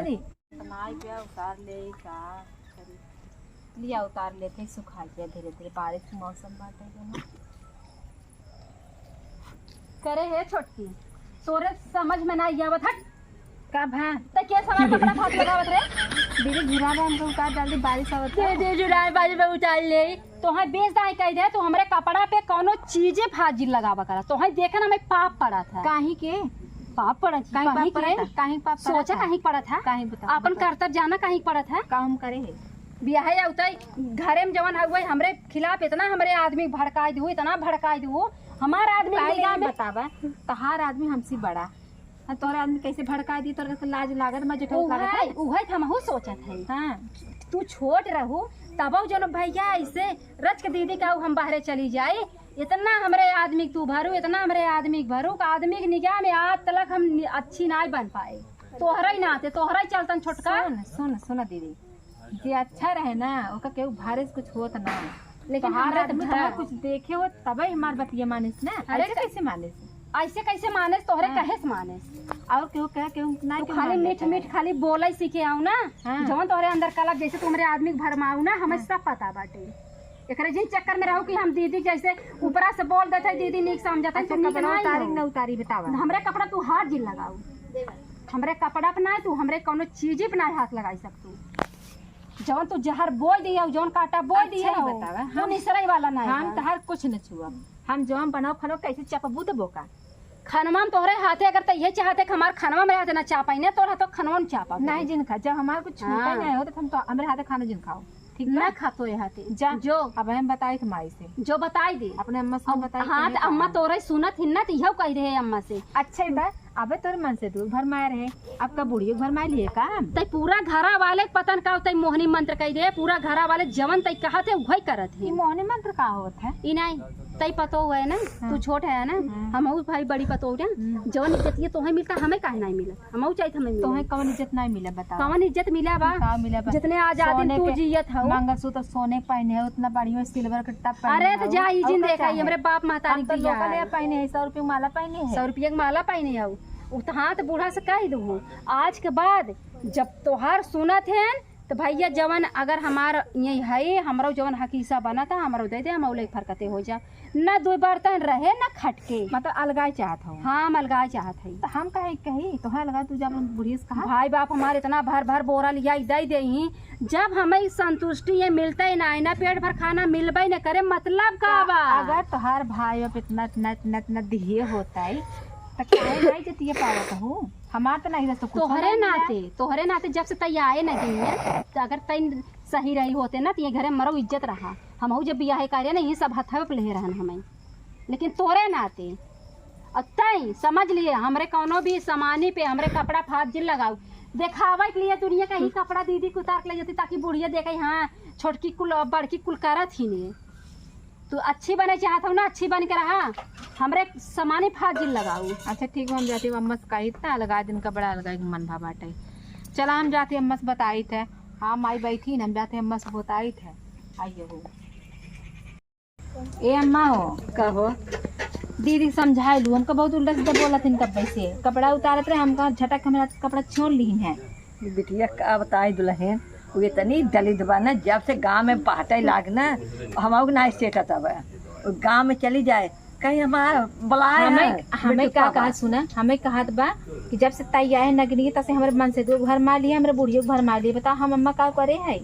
दीदी उतार ले का लिया उतार लेते सुखा दिया धीरे धीरे बारिश के मौसम बाटे करे है छोटकी तोरे समझ में ना आवत हट का भाई त के समय कपड़ा हाथ लगावत रे दीदी झुरा में हमको उतार जल्दी बारिश आवत है दे जुड़ाई बाजी में उतार ले तो है बेच दाई कह दे तो हमरे कपड़ा पे कोनो चीजें फाजिल लगावा करा तो है देखे ना हमें पाप पड़ा था काहे के पाप पड़ा था काहे पाप सोचा काहे पड़ा था काहे बता अपन कर्तव्य जाना काहे पड़ा था काम करे है बियाह उतई घरे में जवन हुए हमरे खिलाफ इतना हमरे आदमी भड़काई दू इतना भड़काई दू हमार आदमी निगाह में बतावा तहार आदमी हमसे बड़ा तोहर आदमी कैसे भड़का दी तोहर लाज लागत में जेठा लागत है उहे हमहु सोचत है हां तू छोट रहू तब जन भैया ऐसे रच के दीदी का हम बाहरे चली जाए इतना हमरे आदमी तू भरू इतना हमरे आदमी भरू का आदमी की निगाह में आज तक हम अच्छी ना बन पाए तोहरा ही नाते तोहरा ही चलतन छोटका सुन सुन दीदी जे अच्छा रहे ना ओका केहू भारे से कुछ होत ना लेकिन हमारा तो कुछ देखे हो तबे हमार बतिया मानिस ना अरे कैसे मानिस ऐसे कैसे माने तोहरे कहे से माने और केहू कह केहू ना खाली मीठ मीठ खाली बोले सीखे आऊ ना जवन तोहरे अंदर कला जैसे तुम्हारे आदमी भरमाऊ ना हमें सब पता बाटे एकरे जिन चक्कर में रहू कि हम दीदी जैसे ऊपरा से बोल देते दीदी नीक समझता है तुम उतारी ना उतारी बतावा हमरे कपड़ा तू हाथ जिल लगाऊ हमरे कपड़ा पे ना तू हमरे कोनो चीज पे ना हाथ लगाई सकतू जवन तू जहर बोल दिया जवन काटा बोल दिया बतावा हम निसरई वाला ना हम तहार कुछ न छुआ हम जवन बनाओ खानो कैसे चपबू दबो का खनवा में तोहरे हाथे अगर तो ये चाहते कि हमारे खनवा में हाथे ना चापाई ने तोहरा तो खनवा में चापा नहीं जिन खा जब हमार कुछ छूटा नहीं हो तो हम तो हमरे हाथे खाना जिन खाओ ठीक ना खातो ये हाथे जा जो अब हम बताई के माई से जो बताई दे अपने अम्मा से बताई हाँ तो अम्मा तोरे सुनत हिन्नत यह कह रहे अम्मा से अच्छा बा अबे तोर मन से दूर भर मार रहे अब का बुढ़ियो भर मार लिए का तई पूरा घरा वाले पतन का तई मोहनी मंत्र कह दे पूरा घरा वाले जवन तई कहत है वही करत है मोहनी मंत्र का होत है ई नहीं तई पतो है ना तू छोट है ना हम भाई बड़ी पतो ना जवन इज्जत ये तोहे मिलता हमें काहे नहीं मिलत हम चाहिए हमें तोहे कौन इज्जत नहीं मिला बता कौन इज्जत मिला बा का मिला बा जितने आजादी तू जियत हो मंगलसूत्र सोने पहने है उतना बढ़िया सिल्वर का टप पहने अरे तो जा ई जिन देखा हमरे बाप महतारी तो लोकल पहने है 100 रुपया माला पहने है 100 रुपया की माला पहने है हाँ तो बूढ़ा से कह दू आज के बाद जब तोहार सुनत है तो भैया जवन अगर हमार ये है हमारा जवन हकीसा बना था हमारा दे दे हम उले फरकते हो जा न दो बर्तन रहे न खटके मतलब अलगाए चाहत हो हाँ हम अलगाए चाहत है तो हम कही तो है लगा तू जब बुढ़ी से कहा भाई बाप हमारे इतना भर भर बोरा लिया दे दे ही जब हमें संतुष्टि ये मिलता है ना पेट भर खाना मिलबे न करे मतलब का बा अगर तोहार भाई इतना इतना दिहे होता है तो काहे नहीं जतिए पावत हो हमार तो नहीं रस्तो तोहरे नाते जब से तई आए नहीं है तो अगर तई सही रही होते ना तो ये घरे मरो इज्जत रहा हम जब बियाह करे ना ये सब हथवे पे ले रहन हमें लेकिन तोरे नाते तई समझ लिए हमरे कोनो भी सामानी पे हमरे कपड़ा फात जिल लगाऊ देखावे के लिए दुनिया का ही कपड़ा दीदी को उतार के ले जाती ताकि बुढ़िया देखे हाँ छोटकी कुल बड़की कुल करत ही नहीं तू अच्छी बने चाहता हूँ ना अच्छी बन के रहा हमरे सामानी फात जिल लगाऊ अच्छा ठीक है हम जाते अम्मा से कही था लगा दिन का बड़ा लगा मन भा बाटे चला हम जाते अम्मा से बताई थे हाँ माई बैठी न हम जाते अम्मा से बताई थे आइए हो ए अम्मा हो कहो दीदी समझाए लू हमको बहुत उल्टा सीधा बोला थी कब से कपड़ा उतारत रहे हमका झटक हमारा कपड़ा छोड़ ली है बिटिया का बताई दुल्हन वो इतनी दलित बना जब से गांव में बाटे लागना हम ना स्टेट तब गांव में चली जाए कहीं हमारा बुलाए हमें क्या कहा सुना हमें कहा बा कि जब से तई आए नगरी तब से हमारे मन से दो घर मार लिया हमारे बुढ़ियों घर मार लिया बताओ हम अम्मा का करे है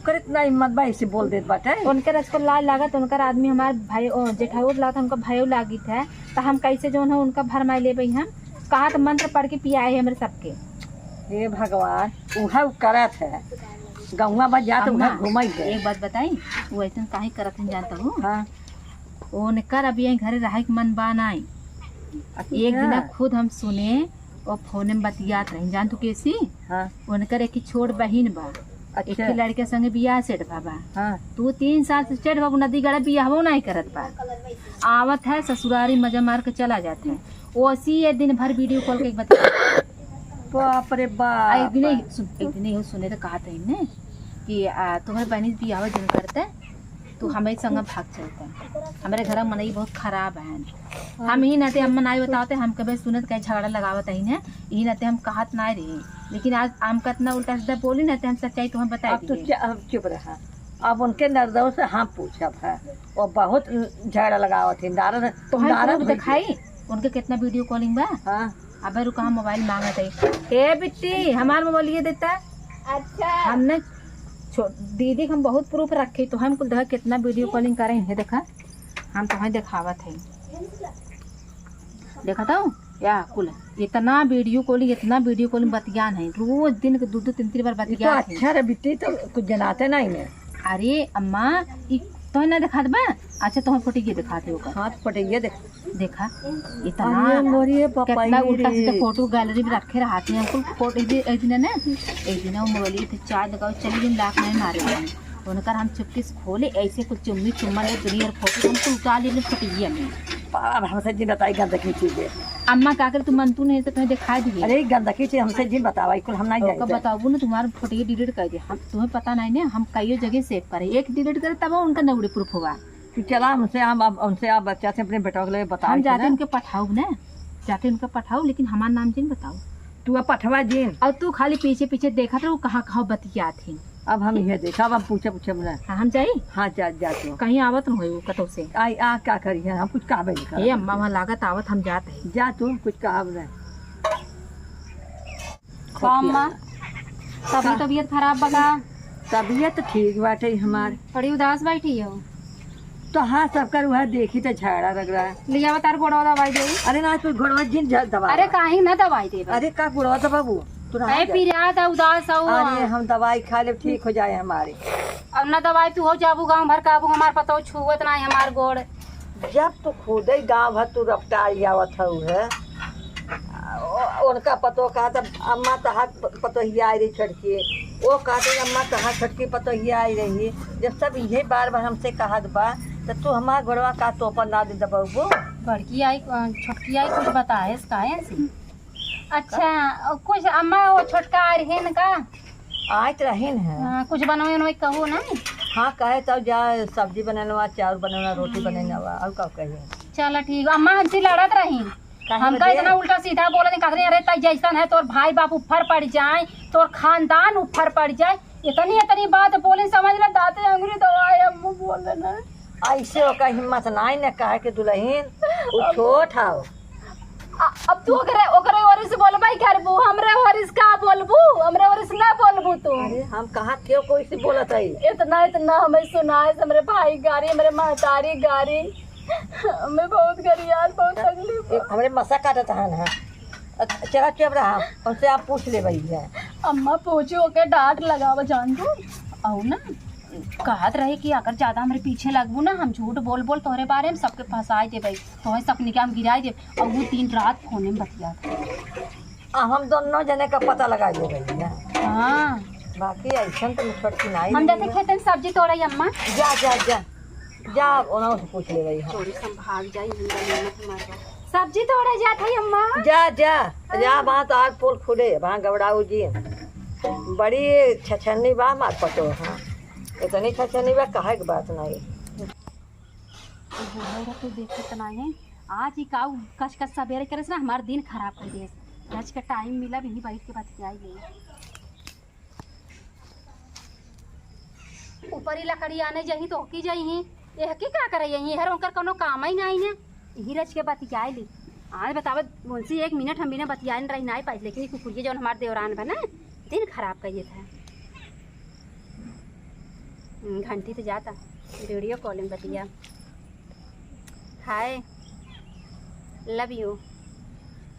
कर इतना हिम्मत भाई से बोल देते बाटे उनके रसको लाल लागत उनका आदमी हमारे भाई जेठाऊ लागत उनका भाइयों लागी था तो हम कैसे जो है उनका भर मार ले भाई हम कहा तो मंत्र पढ़ के पियाए है हमारे सबके हे भगवान उहा करत है गौवा बज जात घुमाई एक बात बताई वो ऐसा काहे करत है जानता हूँ हाँ ओने कर अभी यहीं घरे रहे के मन बानाई एक दिन खुद हम सुने और फोन में बतियात रही जान तू कैसी हाँ उनकर एक छोट बहिन बा एक लड़के संगे बियाह सेट बाबा हाँ तू 3 साल से सेट बाबू नदी गड़ा बियाह नहीं करत बा आवत है ससुरारी मजा मार के चला जाते है ओसी ये दिन भर वीडियो कॉल के बता बाप रे बाप एक दिन सुने तो कहा था इन्हें कि तुम्हारे बहनी बियाह जन करते तो हमें संग भाग चलते हैं हमारे घर में मनई बहुत खराब है हम ही नाते अम्मा नाई बताते हम कभी सुनत कहीं झगड़ा लगावत ही ने यही नाते हम कहत ना रही, लेकिन आज हम कितना उल्टा सीधा बोली ना हम सच्चाई तो हम बताए अब तो अब चुप रहा। अब उनके नजरों से हम पूछब है और बहुत झगड़ा लगावत थी नारद तो हम दिखाई उनके कितना वीडियो कॉलिंग बा। हाँ अब रुका हम मोबाइल मांगत है, ए बिट्टी हमार मोबाइल ये देता। अच्छा हमने दीदी हम बहुत प्रूफ रखे तो हम कुल देखा कितना वीडियो कॉलिंग करें है, देखा हम तुम्हें दिखावत है, देखा था या कुल इतना वीडियो कॉलिंग बतियान है, रोज दिन के 2-3 बार बतियान है। अच्छा रे बिट्टी तो कुछ जनाते नहीं है। अरे अम्मा तो ना दिखा दे। अच्छा तुम्हें फोटो ये दिखाते हो हाथ पटेंगे देखा इतना कितना उल्टा सीधा फोटो गैलरी में रखे रहते हैं हमको फोटो। एक दिन वो मोबाइल थे चार्ज लगाओ चली दिन लाख में मारे उनकर हम चुपके से खोले ऐसे कुछ चुम्मा ले दुनिया फोटो हमको उतार ले फटिए हमसे जी बताई गंदगी चीजें। अम्मा का कर तुम मनतू नहीं तो तुम्हें दिखा दिए। अरे गंदगी चीज हमसे जी बतावा कुल हम नहीं कब बताओ ना तुम्हारा फोटो डिलीट कर दे, हम तुम्हें पता नहीं ना हम कई जगह सेव करे, एक डिलीट करे तब उनका नवड़ी प्रूफ होगा। चला हमसे हम उनसे आप बच्चा से अपने बेटा के लिए बताओ। हम जाते उनके पठाओ ना, जाके उनका पठाओ, लेकिन हमारा नाम जिन बताओ। तू अब पठवा जी और तू खाली पीछे पीछे देखा तो कहाँ बतिया थी। अब हम ये देखा अब पूछे बोला हम जाई। हाँ जा तो कहीं आवत न हो कतो से आई आ क्या करिए हम कुछ कहा ये अम्मा वहाँ लागत आवत हम जाते हैं। जा तू कुछ कहा अम्मा तबीयत खराब बगा। तबीयत ठीक बाटे हमार बड़ी उदास बैठी हो तो हाँ सबका वह देखी तो झगड़ा लग रहा है। लिया तार गोड़वा दवाई दे। अरे ना कोई गोड़वा जिन दवा। अरे काहे ना दवाई दे। अरे का गोड़वा था बाबू उदास हो। अरे हम दवाई खा ले ठीक हो जाए हमारे। अब ना दवाई तू हो जाबू गाँव भर काबू हमार पता छुअत ना हमार गोड़। जब तू खुद ही गाँव भर तू रफ्तार आवत है उनका पतो कहा था अम्मा तहा पतो ही आई रही छटकी, वो कहते अम्मा तहा छटकी पतो ही आई रही। जब सब ये बार बार हमसे कहा बा तो तू हमारा घोड़वा का तो पर ना दे दबो। बड़की आई छोटकी आई कुछ बताए काहे से। अच्छा कुछ अम्मा वो छोटका आ रही है का आयत रही है कुछ बनवे कहो ना। हाँ कहे तब जा सब्जी बनाना चावल बनाना रोटी बनाना और का कहे। चलो ठीक अम्मा हमसे लड़त रही हमका इतना उल्टा सीधा बोला नहीं कहते अरे तय जैसन है तोर भाई बाप ऊपर पड़ जाए तोर खानदान ऊपर पड़ जाए इतनी बात बोले समझ ले दाते अंगुरी दवाई अम्मा बोल ना ऐसे ओका हिम्मत नहीं न कहे के दुल्हन वो छोट हाओ। अब तू ओकरे वरिस बोलबाई करबू हमरे वरिस का बोलबू हमरे वरिस ना बोलबू तू। अरे हम कहाँ क्यों कोई से बोलत है इतना हमें सुनाए हमरे भाई गारी हमरे महतारी गारी हमें बहुत गरी यार बहुत तकलीफ हमरे मसा काटत है ना। चला चुप रहा उनसे आप पूछ ले भाई है। अम्मा पूछो के डांट लगाव जान दू औ ना कहत रहे कि अगर ज्यादा हमारे पीछे लगबू ना हम झूठ बोल तोहरे बारे में सबके फंसाए दे भाई तोहे सपने के हम गिराए दे। और वो 3 रात फोने में बतिया था। हम दोनों जने का पता लगा दे भाई ना। हाँ बाकी ऐसा तो छोटकी नहीं हम जैसे खेत में सब्जी तोड़े अम्मा जा जा जा जा उन्होंने से पूछ ले भाई। थोड़ी संभाग जाई सब्जी तोड़े जात है अम्मा। जा जा जा वहाँ तो आग पोल खुले वहाँ गबड़ाऊ जी बड़ी छछनी बा मार पतो। हाँ इतनी छछनी बा कहे की बात नहीं। तो देखते ना है आज ही काऊ कच सवेरे करे ना हमारा दिन खराब कर दिए। आज का टाइम मिला भी नहीं बैठ के बात क्या ऊपर ही लकड़ी आने जाही तो की जाही ये की क्या करे यही हर उनकर कोनो काम ही नहीं है यही रच के बतियाए ली। आज बतावत मुझसे 1 मिनट हम बिना बतियाए रही नहीं पाई लेकिन कुकुरिया जो हमारे देवरान बना दिन खराब कर था। घंटी तो जाता वीडियो कॉलिंग बतिया हाय लव यू।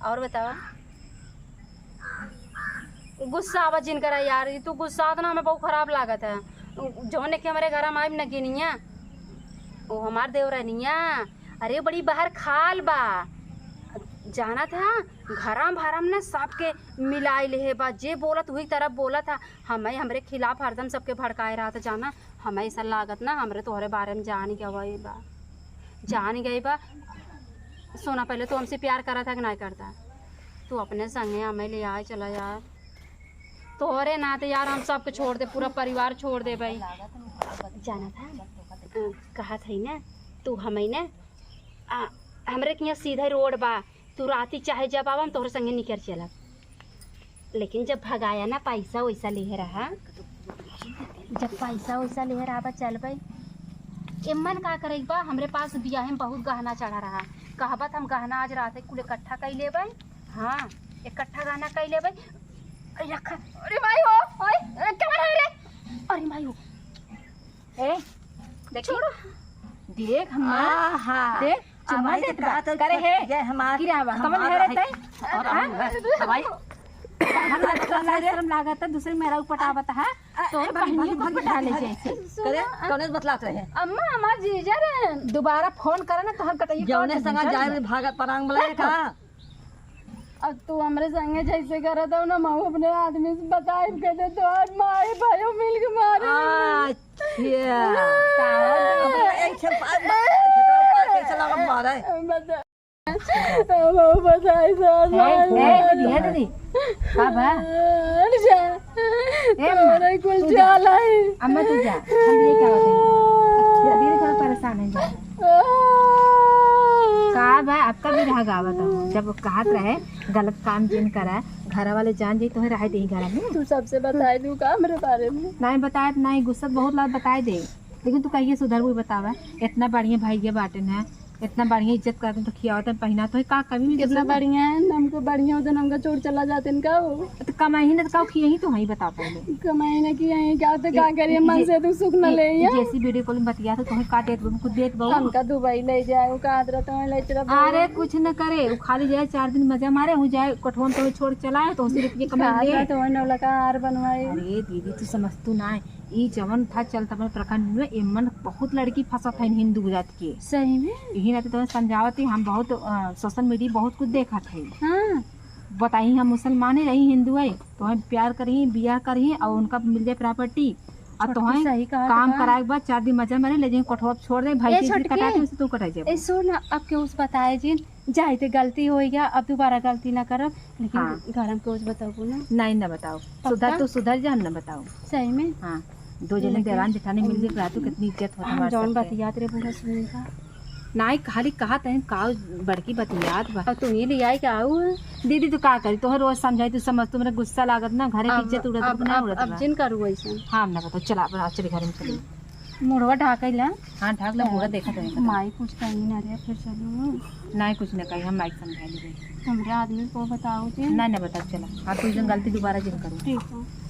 और बताओ गुस्सा आवा जिन करा यार तू गुस्सा तो ना हमें बहुत खराब लागत है। जो ने के हमारे घर में आइम न गिनिया वो हमार देवरानिया अरे बड़ी बाहर खाल बा जाना था घरम भरम ने सबके मिलाई ले बा जे बोलत वही तरफ बोला था हमें हमरे खिलाफ हरदम सबके भड़काए रहा था। जाना हमें ऐसा लागत ना हमरे तोहरे बारे में जान गई बा सोना पहले तो हमसे प्यार करा था कि नहीं करता तू अपने संगे हमें ले आए चला यार तोहरे नाते यार हम सबके छोड़ दे पूरा परिवार छोड़ दे भाई। जाना था कहा था ना तू हमें ना हमरे के यहाँ सीधा रोड बा, तू राती चाहे जब आवा हम तोहरे संगे निकल चलब। लेकिन जब भगाया ना पैसा वैसा ले रहा, जब पैसा वैसा ले रहा बा चल भाई एमन का करे बा। हमरे पास बियाह में बहुत गहना चढ़ा रहा, कहबत हम गहना आज रात कुल इकट्ठा कर ले भाई। हाँ इकट्ठा गहना कर ले भाई। रखा अरे भाई हो ओए क्या रहा रे, अरे भाई हो ए देखो देख हम हाँ देख चुम्मा देत बा करे है ये हमार गिरा बा कमल है रे तई और हमारी शर्म लागत है दूसरे मेरा पटावत है तो बहनियों को पटा ले जैसे करे कौन बतलात रहे अम्मा हमार जीजा रे दोबारा फोन करे ना तोहर कटई जौने संगा जाए रे भागा परांग बोला का। अब तू हमरे संगे जैसे करत हो ना, मैं अपने आदमी से बताई के दे तो आज माए भाइयों मिल के मारे। अच्छा कैसे लगा मारे बता वो बताई है दीदी का बा मेरे कुल जाला है। अम्मा तू जा हम ये क्या होते हैं धीरे थोड़ा परेशान है जा का बा आपका भी रहा गावत हूँ जब कहत रहे गलत काम जिन करा घर वाले जान जी तो रहे दे घर में। तू सबसे बताई दू का मेरे बारे में? नहीं बताए नहीं गुस्सा बहुत लाभ बताए दे, लेकिन तू कहिए सुधर वो बतावा। इतना बढ़िया भाई ये बाटे ना, इतना बढ़िया इज्जत करते तो खियावते पहना तो का कभी भी कितना बढ़िया है हमको, बढ़िया होता हमका चोट चला जाते इनका वो तो कमाई ना तो खिया ही तो वही बता पहले कमाई ना किया है क्या तो क्या करिए मन से तू सुख न ले जैसी वीडियो कॉल में बतिया तो तुम्हें का देत खुद देत बहु हमका दुबई ले जाए वो का आदरा तो ले चला। अरे कुछ न करे वो खाली जाए 4 दिन मजा मारे हो जाए कठोन तो छोड़ चलाए तो उसी रुपये कमा ले तो नौला का हार बनवाए। अरे दीदी तू समझतू ना ये जवन था चलता अपने प्रखंड में एमन बहुत लड़की फंसत है हिंदू जात के सही में यही रहते तो समझावती हम बहुत सोशल मीडिया बहुत कुछ देखा थे। हाँ बताई हम मुसलमान रही हिंदू है तो हम प्यार करी बियाह करी और उनका मिल जाए प्रॉपर्टी और तो सही कहा काम कराए के बाद 4 दिन मजा मारे ले जाए कठोर छोड़ दे भाई की कटाते उसे तू कटाई जाए। ए सुन अब के उस बताए जी जाए तो गलती हो गया अब दोबारा गलती ना करब, लेकिन हाँ। घर में कुछ बताओ ना नहीं ना बताओ सुधर तो सुधर जा ना बताओ सही में। हाँ 2 जने देवान जेठानी मिल गए तो कितनी इज्जत होती हम जौन हमारे बतियात रे पूरा सुन का नहीं खाली कहा तहन का बड़की बतियात बा तू ही ले आई के आऊ दीदी तू का करी तोहर रोज समझाई तू समझ तू मेरा गुस्सा लागत ना घरे की इज्जत उड़त ना उड़त अब जिन करू ऐसा हाँ ना बताओ चला अपना चले घर में चली मुड़वा ढाकैला हाँ ढाक ला पूरा देखा तो माई कुछ कहीं ना रे फिर चलो नहीं कुछ ना कही हम माइक समझा ली हमरे आदमी को बताओ जी नहीं ना बताओ चला हाँ तू गलती दोबारा जिन करो ठीक है।